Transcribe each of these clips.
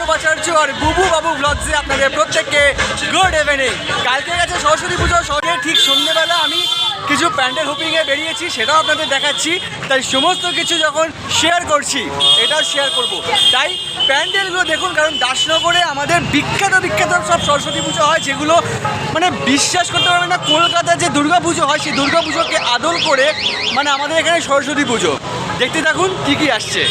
ভট্টাচার্য আর বুবু বাবু ব্লগসে আপনাদের প্রত্যেককে গুড ইভিনিং। কালকে গেছে সরস্বতী পুজো, সঙ্গে ঠিক সন্ধ্যেবেলা আমি কিছু প্যান্ডেল হুপিংয়ে বেরিয়েছি, সেটাও আপনাদের দেখাচ্ছি। তাই সমস্ত কিছু যখন শেয়ার করছি এটাও শেয়ার করব। তাই প্যান্ডেলগুলো দেখুন, কারণ দাসনগরে আমাদের বিখ্যাত সব সরস্বতী পুজো হয়, যেগুলো মানে বিশ্বাস করতে পারবেন না, কলকাতার যে দুর্গা পুজো হয় সেই দুর্গা পুজোকে আদল করে মানে আমাদের এখানে সরস্বতী পুজো। দেখতে থাকুন কী কী আসছে।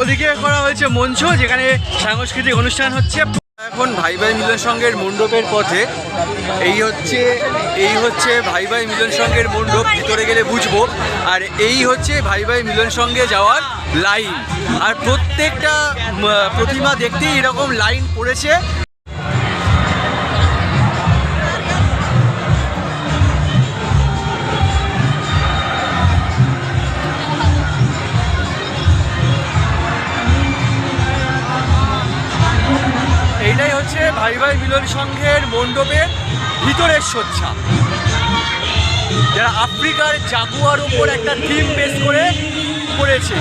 ওদিকে করা হয়েছে মঞ্চ, যেখানে সাংস্কৃতিক অনুষ্ঠান হচ্ছে। এখন ভাই ভাই মিলন সংঘের মণ্ডপের পথে। এই হচ্ছে ভাই ভাই মিলন সংঘের মণ্ডপ, ভিতরে গেলে বুঝবো। আর এই হচ্ছে ভাই ভাই মিলন সংঘে যাওয়ার লাইন। আর প্রত্যেকটা প্রতিমা দেখতেই এরকম লাইন পড়েছে। এইটাই হচ্ছে ভাই ভাই মিলন সংঘের মণ্ডপের ভিতরের সজ্জা, যারা আফ্রিকার জাগুয়ার উপর একটা থিম বেস করে করেছে।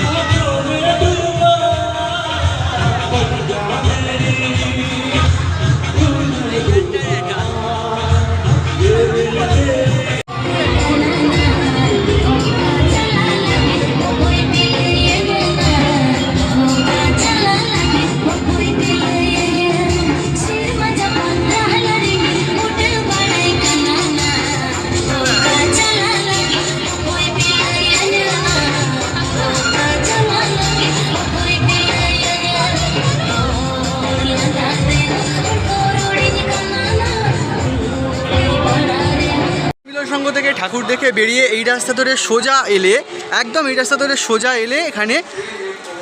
সংঘ থেকে ঠাকুর দেখে বেরিয়ে এই রাস্তা ধরে সোজা এলে, একদম এই রাস্তা ধরে সোজা এলে এখানে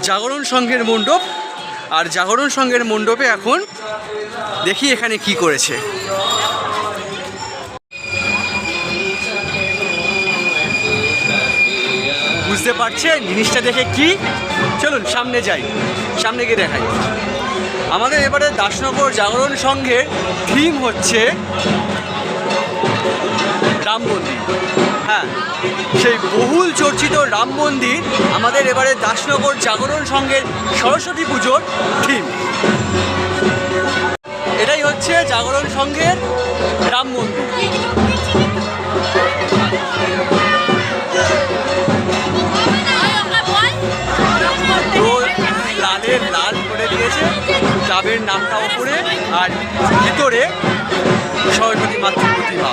জাগরণ সংঘের মণ্ডপ। আর জাগরণ সংঘের মণ্ডপে এখন দেখি এখানে কি করেছে। বুঝতে পারছেন জিনিসটা দেখে কি? চলুন সামনে যাই, সামনে গিয়ে দেখাই। আমাদের এবারে দাসনগর জাগরণ সংঘের থিম হচ্ছে রাম মন্দির। হ্যাঁ, সেই বহুল চর্চিত রাম মন্দির আমাদের এবারে দাসনগর জাগরণ সংঘের সরস্বতী পুজোর থিম। এটাই হচ্ছে জাগরণ সংঘের রাম মন্দির। লালের লাল করে দিয়েছে, ক্লাবের নামটা উপরে, আর ভিতরে সরস্বতী মাতৃ প্রতিমা।